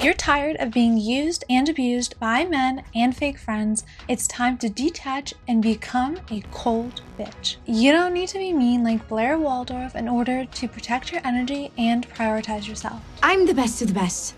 If you're tired of being used and abused by men and fake friends, it's time to detach and become a cold bitch. You don't need to be mean like Blair Waldorf in order to protect your energy and prioritize yourself. I'm the best of the best.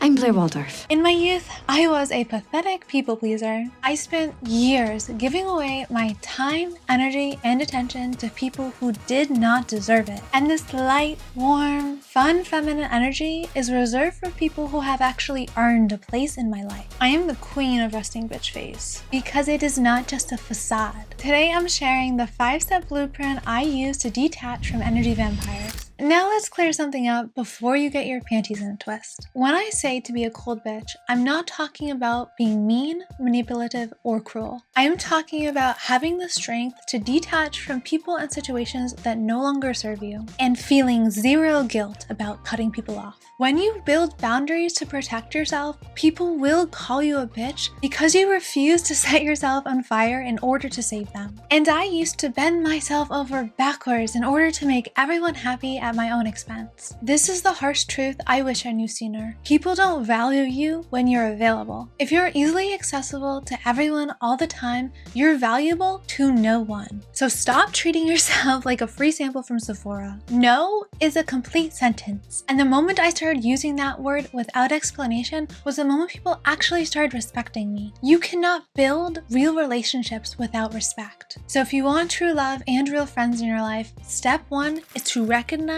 I'm Blair Waldorf. In my youth, I was a pathetic people pleaser. I spent years giving away my time, energy, and attention to people who did not deserve it. And this light, warm, fun, feminine energy is reserved for people who have actually earned a place in my life. I am the queen of resting bitch face because it is not just a facade. Today, I'm sharing the 5-step blueprint I use to detach from energy vampires. Now let's clear something up before you get your panties in a twist. When I say to be a cold bitch, I'm not talking about being mean, manipulative, or cruel. I am talking about having the strength to detach from people and situations that no longer serve you, and feeling zero guilt about cutting people off. When you build boundaries to protect yourself, people will call you a bitch because you refuse to set yourself on fire in order to save them. And I used to bend myself over backwards in order to make everyone happy at my own expense. This is the harsh truth I wish I knew sooner. People don't value you when you're available. If you're easily accessible to everyone all the time, you're valuable to no one. So stop treating yourself like a free sample from Sephora. No is a complete sentence. And the moment I started using that word without explanation was the moment people actually started respecting me. You cannot build real relationships without respect. So if you want true love and real friends in your life, step 1 is to recognize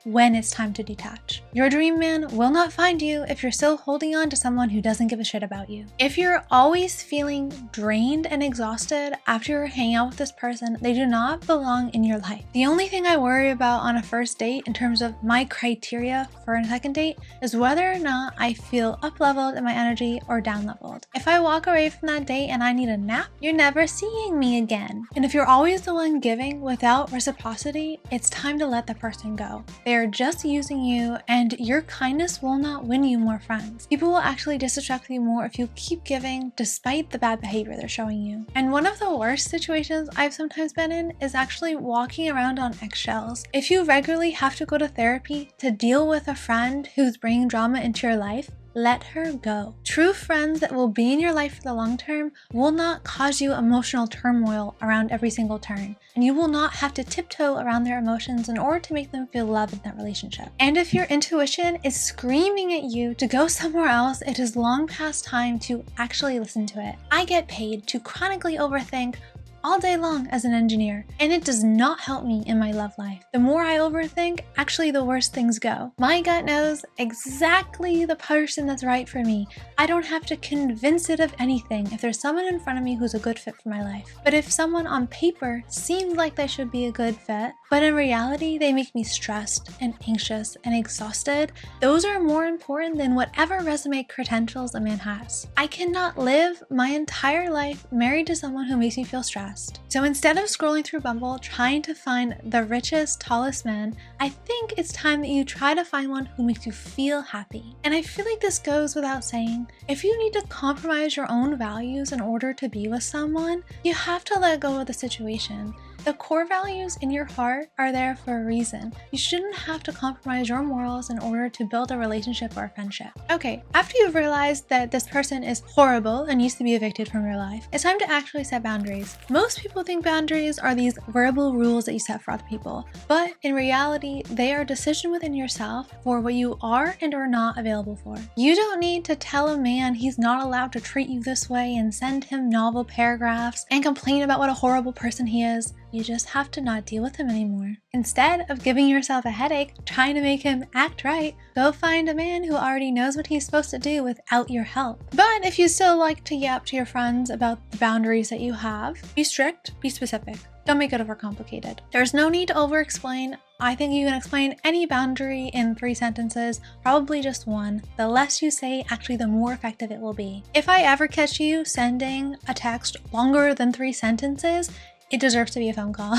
when it's time to detach. Your dream man will not find you if you're still holding on to someone who doesn't give a shit about you. If you're always feeling drained and exhausted after you hang out with this person, they do not belong in your life. The only thing I worry about on a first date in terms of my criteria for a second date is whether or not I feel up-leveled in my energy or down-leveled. If I walk away from that date and I need a nap, you're never seeing me again. And if you're always the one giving without reciprocity, it's time to let the person go. They are just using you, and your kindness will not win you more friends. People will actually distrust you more if you keep giving despite the bad behavior they're showing you. And one of the worst situations I've sometimes been in is actually walking around on eggshells. If you regularly have to go to therapy to deal with a friend who's bringing drama into your life, let her go. True friends that will be in your life for the long term will not cause you emotional turmoil around every single turn, and you will not have to tiptoe around their emotions in order to make them feel loved in that relationship. And if your intuition is screaming at you to go somewhere else, it is long past time to actually listen to it. I get paid to chronically overthink all day long as an engineer, and it does not help me in my love life. The more I overthink, actually the worse things go. My gut knows exactly the person that's right for me. I don't have to convince it of anything if there's someone in front of me who's a good fit for my life. But if someone on paper seems like they should be a good fit, but in reality they make me stressed and anxious and exhausted, those are more important than whatever resume credentials a man has. I cannot live my entire life married to someone who makes me feel stressed. So instead of scrolling through Bumble trying to find the richest, tallest man, I think it's time that you try to find one who makes you feel happy. And I feel like this goes without saying, if you need to compromise your own values in order to be with someone, you have to let go of the situation. The core values in your heart are there for a reason. You shouldn't have to compromise your morals in order to build a relationship or a friendship. Okay, after you've realized that this person is horrible and needs to be evicted from your life, it's time to actually set boundaries. Most people think boundaries are these verbal rules that you set for other people, but in reality, they are a decision within yourself for what you are and are not available for. You don't need to tell a man he's not allowed to treat you this way and send him novel paragraphs and complain about what a horrible person he is. You just have to not deal with him anymore. Instead of giving yourself a headache trying to make him act right, go find a man who already knows what he's supposed to do without your help. But if you still like to yap to your friends about the boundaries that you have, be strict, be specific. Don't make it overcomplicated. There's no need to over-explain. I think you can explain any boundary in 3 sentences, probably just 1. The less you say, actually the more effective it will be. If I ever catch you sending a text longer than 3 sentences, it deserves to be a phone call.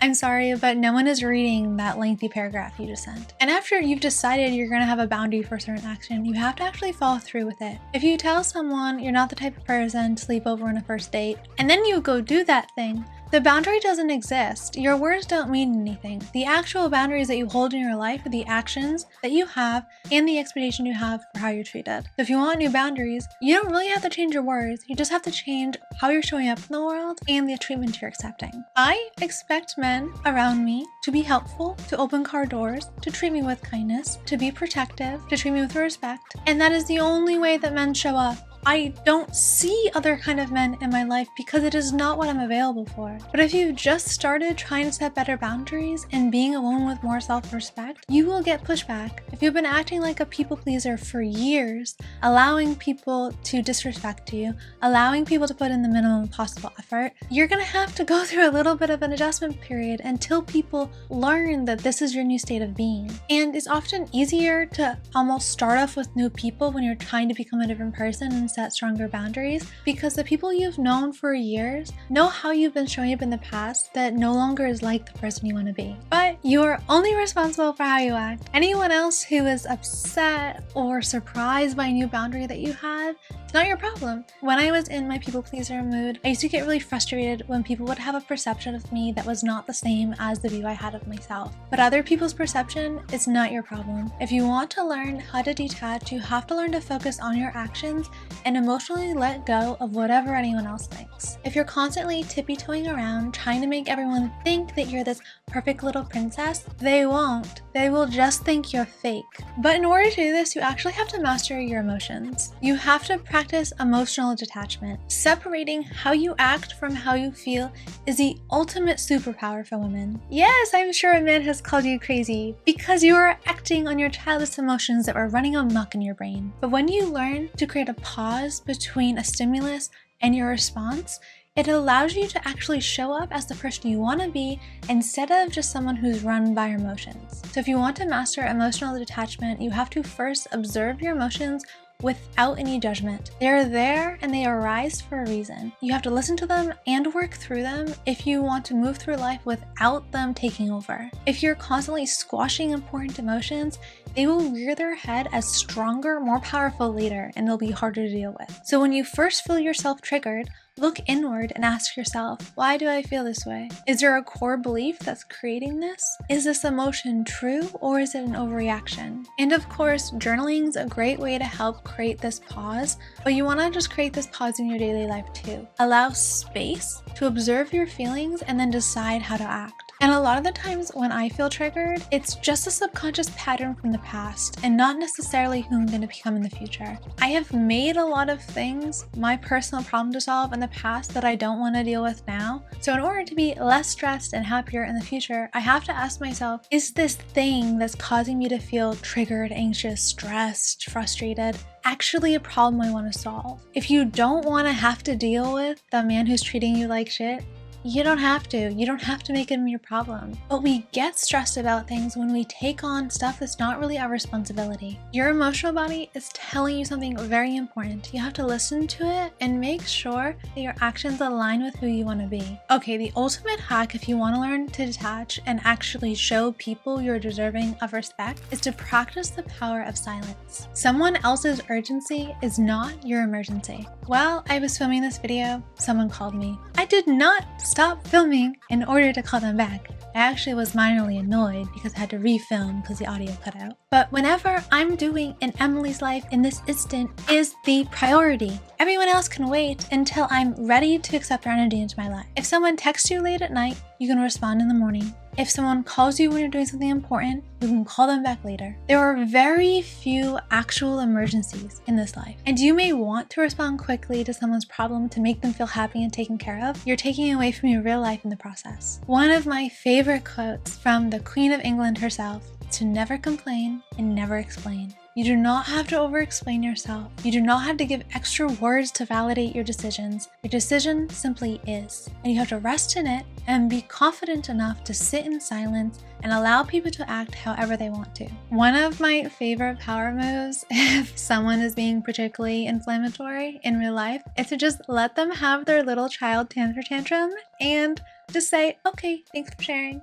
I'm sorry, but no one is reading that lengthy paragraph you just sent. And after you've decided you're gonna have a boundary for a certain action, you have to actually follow through with it. If you tell someone you're not the type of person to sleep over on a first date, and then you go do that thing, The boundary doesn't exist. Your words don't mean anything. The actual boundaries that you hold in your life are the actions that you have and the expectation you have for how you're treated. So if you want new boundaries, you don't really have to change your words. You just have to change how you're showing up in the world and the treatment you're accepting. I expect men around me to be helpful, to open car doors, to treat me with kindness, to be protective, to treat me with respect. And that is the only way that men show up. I don't see other kind of men in my life because it is not what I'm available for. But if you've just started trying to set better boundaries and being a woman with more self-respect, you will get pushback. If you've been acting like a people pleaser for years, allowing people to disrespect you, allowing people to put in the minimum possible effort, you're gonna have to go through a little bit of an adjustment period until people learn that this is your new state of being. And it's often easier to almost start off with new people when you're trying to become a different person and set stronger boundaries, because the people you've known for years know how you've been showing up in the past that no longer is like the person you want to be. But you're only responsible for how you act. Anyone else who is upset or surprised by a new boundary that you had, it's not your problem. When I was in my people pleaser mood, I used to get really frustrated when people would have a perception of me that was not the same as the view I had of myself. But other people's perception is not your problem. If you want to learn how to detach, you have to learn to focus on your actions and emotionally let go of whatever anyone else thinks. If you're constantly tippy-toeing around trying to make everyone think that you're this perfect little princess, they won't. They will just think you're fake. But in order to do this, you actually have to master your emotions. You have to practice emotional detachment. Separating how you act from how you feel is the ultimate superpower for women. Yes, I'm sure a man has called you crazy because you are acting on your childish emotions that were running amok in your brain. But when you learn to create a pause between a stimulus and your response, it allows you to actually show up as the person you want to be instead of just someone who's run by your emotions. So if you want to master emotional detachment, you have to first observe your emotions without any judgment. They're there and they arise for a reason. You have to listen to them and work through them if you want to move through life without them taking over. If you're constantly squashing important emotions, they will rear their head as stronger, more powerful later, and they'll be harder to deal with. So when you first feel yourself triggered, look inward and ask yourself, why do I feel this way? Is there a core belief that's creating this? Is this emotion true or is it an overreaction? And of course, journaling is a great way to help create this pause, but you want to just create this pause in your daily life too. Allow space to observe your feelings and then decide how to act. And a lot of the times when I feel triggered, it's just a subconscious pattern from the past and not necessarily who I'm going to become in the future. I have made a lot of things my personal problem to solve in the past that I don't want to deal with now. So in order to be less stressed and happier in the future, I have to ask myself, is this thing that's causing me to feel triggered, anxious, stressed, frustrated, actually a problem I want to solve? If you don't want to have to deal with the man who's treating you like shit, you don't have to. You don't have to make him your problem. But we get stressed about things when we take on stuff that's not really our responsibility. Your emotional body is telling you something very important. You have to listen to it and make sure that your actions align with who you want to be. Okay, the ultimate hack if you want to learn to detach and actually show people you're deserving of respect is to practice the power of silence. Someone else's urgency is not your emergency. While I was filming this video, someone called me. I did not stop filming in order to call them back. I actually was minorly annoyed because I had to refilm because the audio cut out. But whenever I'm doing in Emily's life in this instant is the priority. Everyone else can wait until I'm ready to accept their energy into my life. If someone texts you late at night, you can respond in the morning. If someone calls you when you're doing something important, you can call them back later. There are very few actual emergencies in this life, and you may want to respond quickly to someone's problem to make them feel happy and taken care of. You're taking away from your real life in the process. One of my favorite quotes from the Queen of England herself is to never complain and never explain. You do not have to over-explain yourself. You do not have to give extra words to validate your decisions. Your decision simply is, and you have to rest in it and be confident enough to sit in silence and allow people to act however they want to. One of my favorite power moves, if someone is being particularly inflammatory in real life, is to just let them have their little child tantrum and just say, okay, thanks for sharing.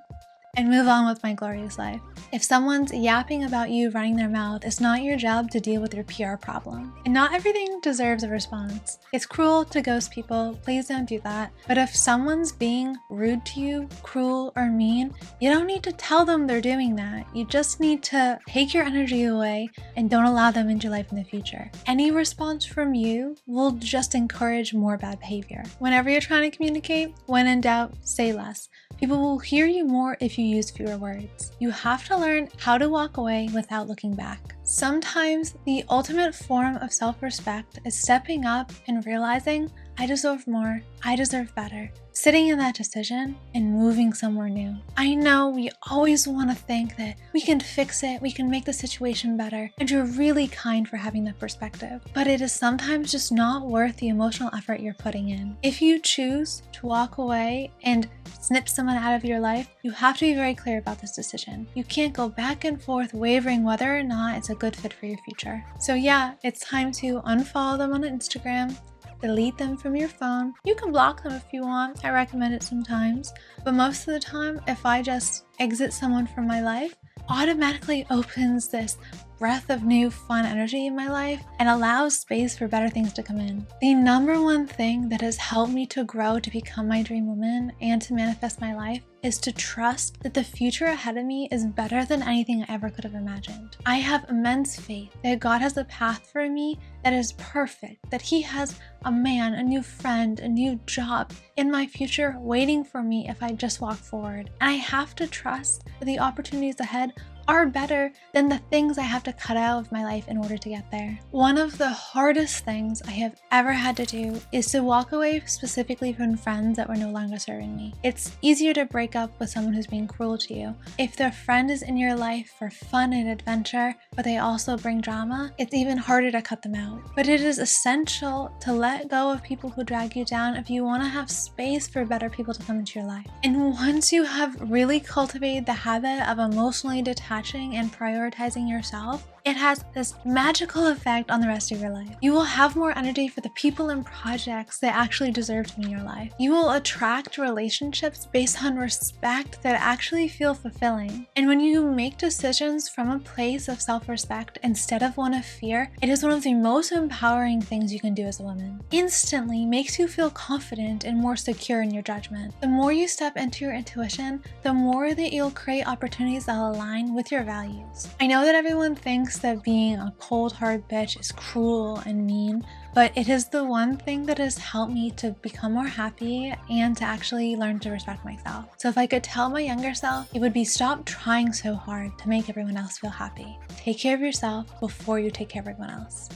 and move on with my glorious life. If someone's yapping about you running their mouth, it's not your job to deal with your PR problem. And not everything deserves a response. It's cruel to ghost people, please don't do that. But if someone's being rude to you, cruel, or mean, you don't need to tell them they're doing that. You just need to take your energy away and don't allow them into your life in the future. Any response from you will just encourage more bad behavior. Whenever you're trying to communicate, when in doubt, say less. People will hear you more if you use fewer words. You have to learn how to walk away without looking back. Sometimes the ultimate form of self-respect is stepping up and realizing, I deserve more, I deserve better. Sitting in that decision and moving somewhere new. I know we always want to think that we can fix it, we can make the situation better, and you're really kind for having that perspective. But it is sometimes just not worth the emotional effort you're putting in. If you choose to walk away and snip someone out of your life, you have to be very clear about this decision. You can't go back and forth wavering whether or not it's a good fit for your future. So yeah, it's time to unfollow them on Instagram, delete them from your phone. You can block them if you want. I recommend it sometimes. But most of the time, if I just exit someone from my life, automatically opens this breath of new fun energy in my life and allows space for better things to come in. The number one thing that has helped me to grow to become my dream woman and to manifest my life is to trust that the future ahead of me is better than anything I ever could have imagined. I have immense faith that God has a path for me that is perfect, that He has a man, a new friend, a new job in my future waiting for me if I just walk forward. And I have to trust that the opportunities ahead are better than the things I have to cut out of my life in order to get there. One of the hardest things I have ever had to do is to walk away specifically from friends that were no longer serving me. It's easier to break up with someone who's being cruel to you. If their friend is in your life for fun and adventure, but they also bring drama, it's even harder to cut them out. But it is essential to let go of people who drag you down if you want to have space for better people to come into your life. And once you have really cultivated the habit of emotionally detaching and prioritizing yourself, it has this magical effect on the rest of your life. You will have more energy for the people and projects that actually deserve to be in your life. You will attract relationships based on respect that actually feel fulfilling. And when you make decisions from a place of self-respect instead of one of fear, it is one of the most empowering things you can do as a woman. Instantly makes you feel confident and more secure in your judgment. The more you step into your intuition, the more that you'll create opportunities that align with your values. I know that everyone thinks that being a cold hard bitch is cruel and mean, but it is the one thing that has helped me to become more happy and to actually learn to respect myself. So if I could tell my younger self, it would be stop trying so hard to make everyone else feel happy. Take care of yourself before you take care of everyone else.